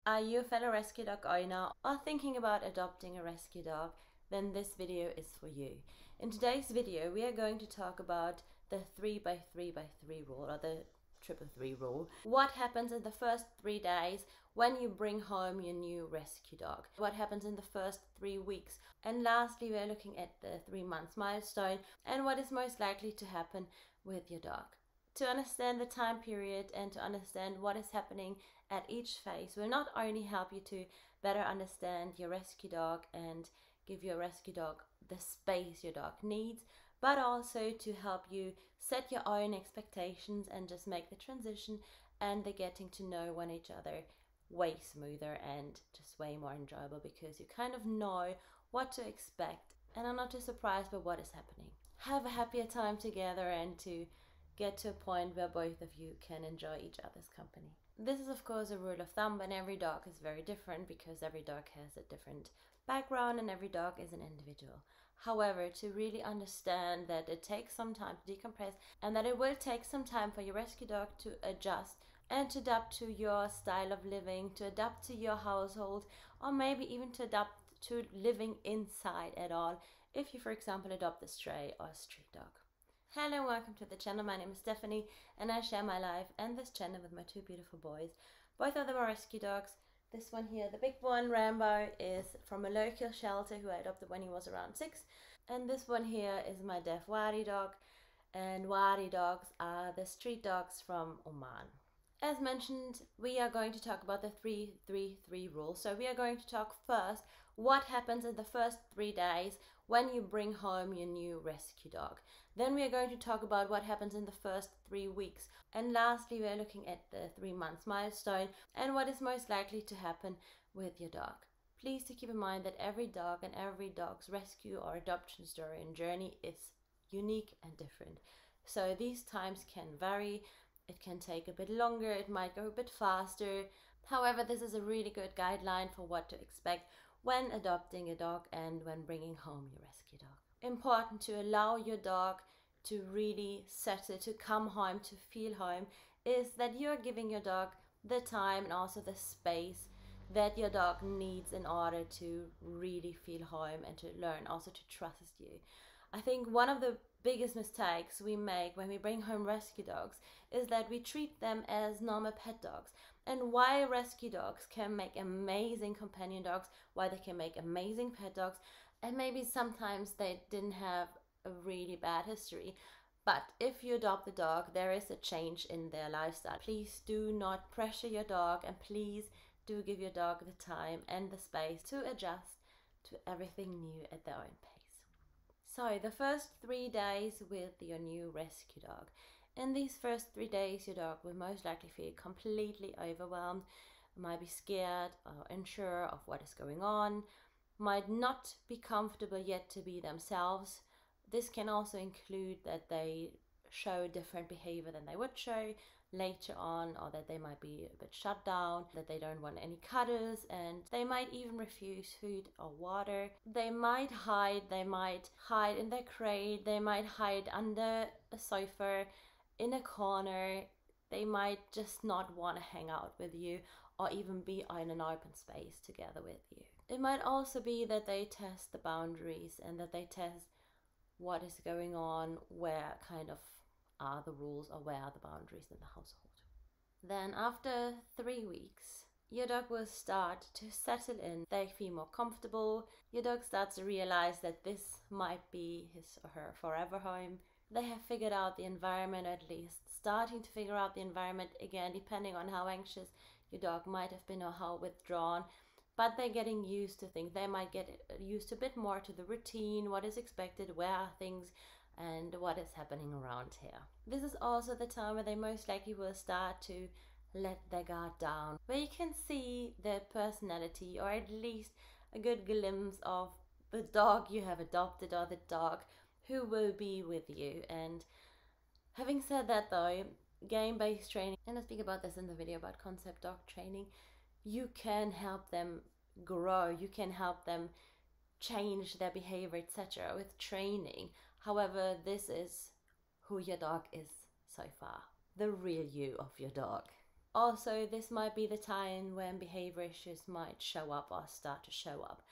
Are you a fellow rescue dog owner or thinking about adopting a rescue dog? Then this video is for you. In today's video, we are going to talk about the 3x3x3 rule, or the 333 rule. What happens in the first 3 days when you bring home your new rescue dog? What happens in the first 3 weeks? And lastly, we're looking at the 3 months milestone and what is most likely to happen with your dog. To understand the time period and to understand what is happening at each phase will not only help you to better understand your rescue dog and give your rescue dog the space your dog needs, but also to help you set your own expectations and just make the transition and the getting to know one each other way smoother and just way more enjoyable, because you kind of know what to expect and are not too surprised by what is happening. Have a happier time together and to get to a point where both of you can enjoy each other's company. This is of course a rule of thumb, and every dog is very different because every dog has a different background and every dog is an individual. However, to really understand that it takes some time to decompress and that it will take some time for your rescue dog to adjust and to adapt to your style of living, to adapt to your household, or maybe even to adapt to living inside at all if you, for example, adopt a stray or a street dog. Hello and welcome to the channel. My name is Stephanie and I share my life and this channel with my two beautiful boys. Both of them are rescue dogs. This one here, the big one, Rambo, is from a local shelter who I adopted when he was around 6. And this one here is my deaf Wadi dog. And Wadi dogs are the street dogs from Oman. As mentioned, we are going to talk about the 333 rule. So we are going to talk first what happens in the first 3 days when you bring home your new rescue dog. Then we are going to talk about what happens in the first 3 weeks. And lastly, we're looking at the 3 months milestone and what is most likely to happen with your dog. Please to keep in mind that every dog and every dog's rescue or adoption story and journey is unique and different. So these times can vary. It can take a bit longer, it might go a bit faster. However, this is a really good guideline for what to expect when adopting a dog and when bringing home your rescue dog. Important to allow your dog to really settle, to come home, to feel home, is that you're giving your dog the time and also the space that your dog needs in order to really feel home and to learn also to trust you. I think one of the biggest mistakes we make when we bring home rescue dogs is that we treat them as normal pet dogs. And while rescue dogs can make amazing companion dogs, while they can make amazing pet dogs, and maybe sometimes they didn't have a really bad history, but if you adopt a dog, there is a change in their lifestyle. Please do not pressure your dog, and please do give your dog the time and the space to adjust to everything new at their own pace. So the first 3 days with your new rescue dog. In these first 3 days, your dog will most likely feel completely overwhelmed, might be scared or unsure of what is going on, might not be comfortable yet to be themselves. This can also include that they show different behavior than they would show later on, or that they might be a bit shut down, that they don't want any cuddles, and they might even refuse food or water. They might hide in their crate, they might hide under a sofa, in a corner. They might just not want to hang out with you or even be in an open space together with you. It might also be that they test the boundaries and that they test what is going on, where kind of are the rules or where are the boundaries in the household. Then after 3 weeks, your dog will start to settle in. They feel more comfortable. Your dog starts to realize that this might be his or her forever home. They have figured out the environment, at least starting to figure out the environment again, depending on how anxious your dog might have been or how withdrawn. But they're getting used to things. They might get used a bit more to the routine, what is expected, where are things, and what is happening around here. This is also the time where they most likely will start to let their guard down, where you can see their personality, or at least a good glimpse of the dog you have adopted or the dog who will be with you. And having said that though, game-based training, and I speak about this in the video about concept dog training, you can help them grow, you can help them change their behavior, etc. with training. However, this is who your dog is so far, the real you of your dog. Also, this might be the time when behavior issues might show up or start to show up.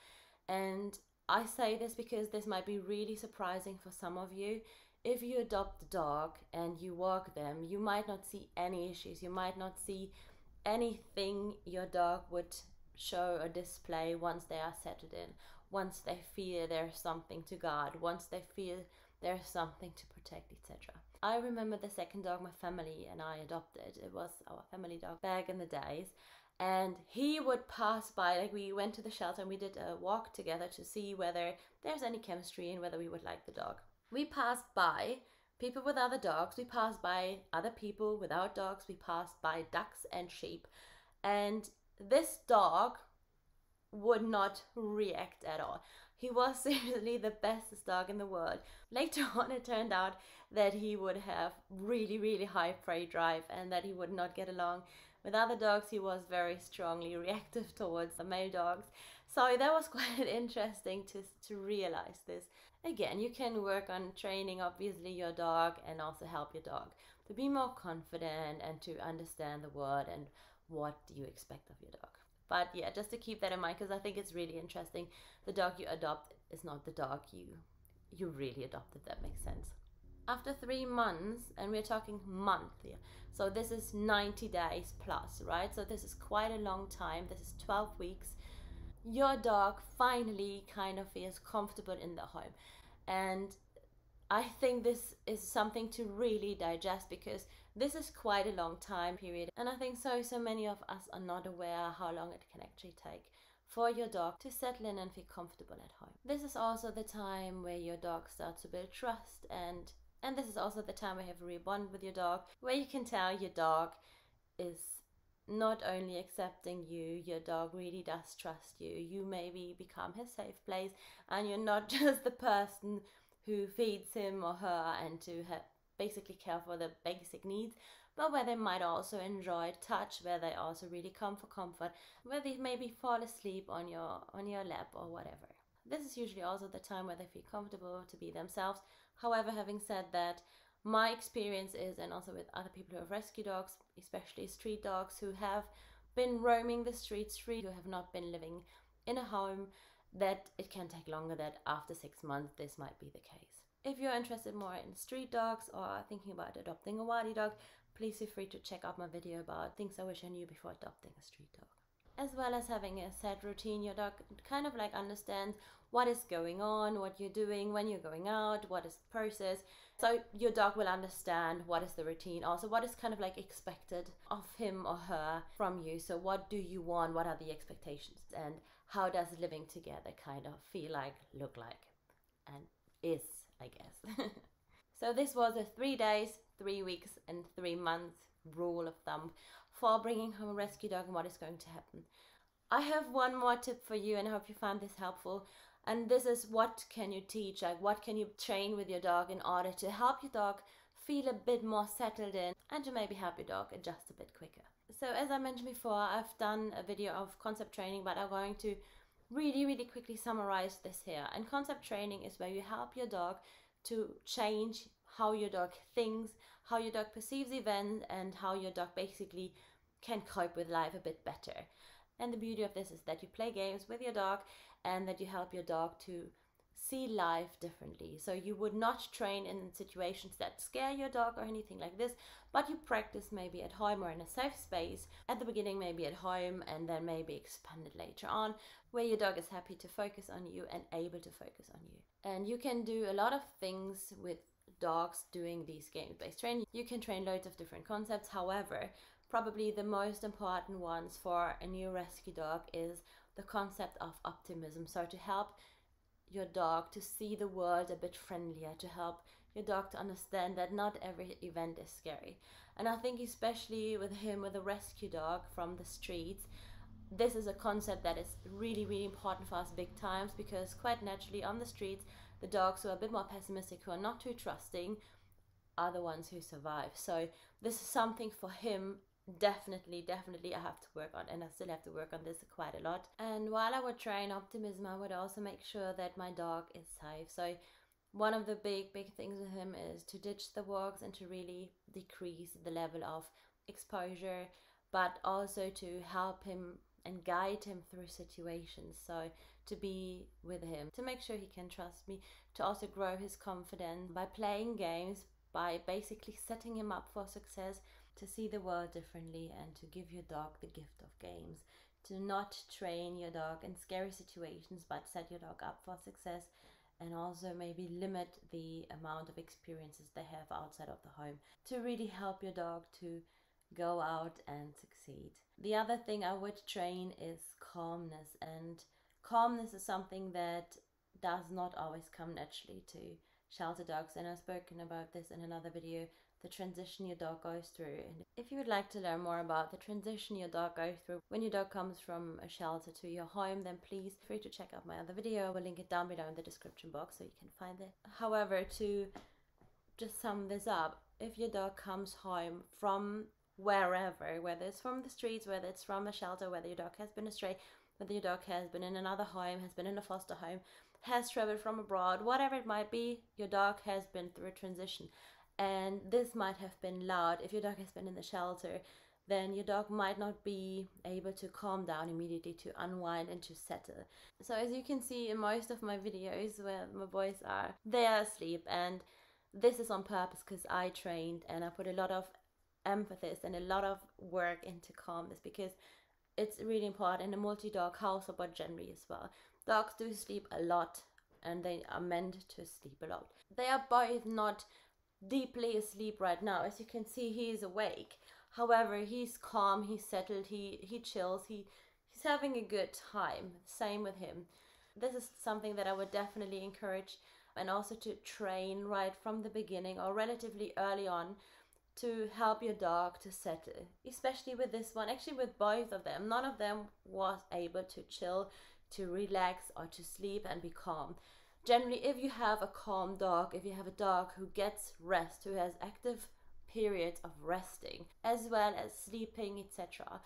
And I say this because this might be really surprising for some of you. If you adopt a dog and you walk them, you might not see any issues. You might not see anything your dog would show or display once they are settled in, once they feel there's something to guard, once they feel there's something to protect, etc. I remember the second dog my family and I adopted. It was our family dog back in the days. And he would pass by, like we went to the shelter and we did a walk together to see whether there's any chemistry and whether we would like the dog. We passed by people with other dogs, we passed by other people without dogs, we passed by ducks and sheep. And this dog would not react at all. He was seriously the bestest dog in the world. Later on, it turned out that he would have really, really high prey drive and that he would not get along with other dogs. He was very strongly reactive towards the male dogs. So that was quite interesting to realize this. Again, you can work on training, obviously, your dog and also help your dog to be more confident and to understand the world and what you expect of your dog. But yeah, just to keep that in mind, because I think it's really interesting. The dog you adopt is not the dog you really adopted. That makes sense. After 3 months, and we're talking month here, so this is 90 days plus, right? So this is quite a long time. This is 12 weeks. Your dog finally kind of feels comfortable in the home. And I think this is something to really digest, because this is quite a long time period. And I think so many of us are not aware how long it can actually take for your dog to settle in and feel comfortable at home. This is also the time where your dog starts to build trust, and this is also the time where you have a real bond with your dog, where you can tell your dog is not only accepting you, your dog really does trust you. You maybe become his safe place, and you're not just the person who feeds him or her and to basically care for the basic needs, but where they might also enjoy touch, where they also really come for comfort, where they maybe fall asleep on your lap or whatever. This is usually also the time where they feel comfortable to be themselves. However, having said that, my experience is, and also with other people who have rescue dogs, especially street dogs who have been roaming the streets free, who have not been living in a home, that it can take longer, that after 6 months this might be the case. If you're interested more in street dogs or are thinking about adopting a wadi dog, please feel free to check out my video about things I wish I knew before adopting a street dog. As well as having a set routine, your dog kind of like understands what is going on, what you're doing when you're going out, what is the process. So your dog will understand what is the routine, also what is kind of like expected of him or her from you. So what do you want, what are the expectations, and how does living together kind of feel like, look like, and is, I guess. So this was a 3 days, 3 weeks and 3 months rule of thumb for bringing home a rescue dog and what is going to happen. I have one more tip for you, and I hope you find this helpful. And this is, what can you teach? Like, what can you train with your dog in order to help your dog feel a bit more settled in and to maybe help your dog adjust a bit quicker. So as I mentioned before, I've done a video of concept training, but I'm going to really quickly summarize this here. And concept training is where you help your dog to change how your dog thinks, how your dog perceives events, and how your dog basically can cope with life a bit better. And the beauty of this is that you play games with your dog and that you help your dog to see life differently. So you would not train in situations that scare your dog or anything like this, but you practice maybe at home or in a safe space. At the beginning, maybe at home, and then maybe expand it later on, where your dog is happy to focus on you and able to focus on you. And you can do a lot of things with dogs doing these games-based training. You can train loads of different concepts. However, probably the most important ones for a new rescue dog is the concept of optimism. So to help your dog to see the world a bit friendlier, to help your dog to understand that not every event is scary. And I think especially with him, with a rescue dog from the streets, this is a concept that is really important for us big times, because quite naturally on the streets, the dogs who are a bit more pessimistic, who are not too trusting, are the ones who survive. So this is something for him definitely I have to work on, and I still have to work on this quite a lot. And while I would train optimism, I would also make sure that my dog is safe. So one of the big things with him is to ditch the walks and to really decrease the level of exposure, but also to help him and guide him through situations. So to be with him, to make sure he can trust me, to also grow his confidence by playing games, by basically setting him up for success, to see the world differently, and to give your dog the gift of games, to not train your dog in scary situations but set your dog up for success, and also maybe limit the amount of experiences they have outside of the home, to really help your dog to go out and succeed. The other thing I would train is calmness, and calmness is something that does not always come naturally to shelter dogs, and I've spoken about this in another video, the transition your dog goes through. And if you would like to learn more about the transition your dog goes through when your dog comes from a shelter to your home, then please feel free to check out my other video. I will link it down below in the description box so you can find it. However, to just sum this up, if your dog comes home from wherever, whether it's from the streets, whether it's from a shelter, whether your dog has been astray, whether your dog has been in another home, has been in a foster home, has traveled from abroad, whatever it might be, your dog has been through a transition. And this might have been loud. If your dog has been in the shelter, then your dog might not be able to calm down immediately, to unwind and to settle. So as you can see in most of my videos where my boys are, they are asleep, and this is on purpose because I trained and I put a lot of emphasis and a lot of work into calmness, because it's really important in a multi-dog household, but generally as well. Dogs do sleep a lot, and they are meant to sleep a lot. They are both not deeply asleep right now. As you can see, he is awake. However, he's calm, he's settled, he chills, he's having a good time. Same with him. This is something that I would definitely encourage, and also to train right from the beginning or relatively early on, to help your dog to settle. Especially with this one, actually with both of them, none of them was able to chill, to relax, or to sleep and be calm. Generally, if you have a calm dog, if you have a dog who gets rest, who has active periods of resting as well as sleeping, etc.,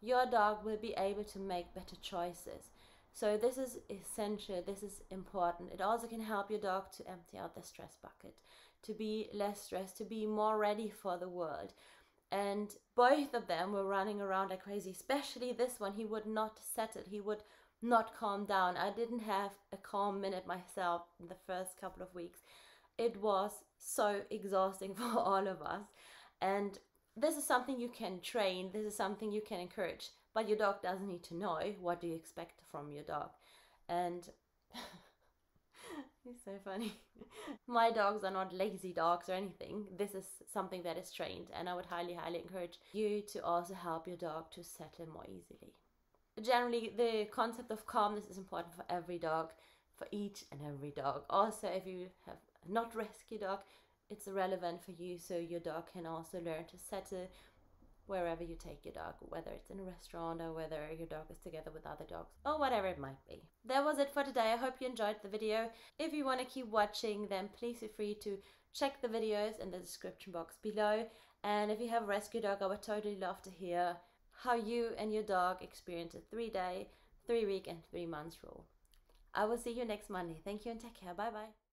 your dog will be able to make better choices. So this is essential, this is important. It also can help your dog to empty out the stress bucket, to be less stressed, to be more ready for the world. And both of them were running around like crazy, especially this one. He would not settle, he would not calm down. I didn't have a calm minute myself in the first couple of weeks. It was so exhausting for all of us. And this is something you can train, this is something you can encourage, but your dog doesn't need to know. What do you expect from your dog? And it's so funny. My dogs are not lazy dogs or anything. This is something that is trained, and I would highly encourage you to also help your dog to settle more easily. Generally, the concept of calmness is important for every dog, for each and every dog. Also, if you have not rescue dog, it's relevant for you, so your dog can also learn to settle wherever you take your dog, whether it's in a restaurant or whether your dog is together with other dogs or whatever it might be. That was it for today. I hope you enjoyed the video. If you want to keep watching, then please feel free to check the videos in the description box below. And if you have a rescue dog, I would totally love to hear how you and your dog experience a 3-day, 3-week and 3 months rule. I will see you next Monday. Thank you and take care. Bye bye.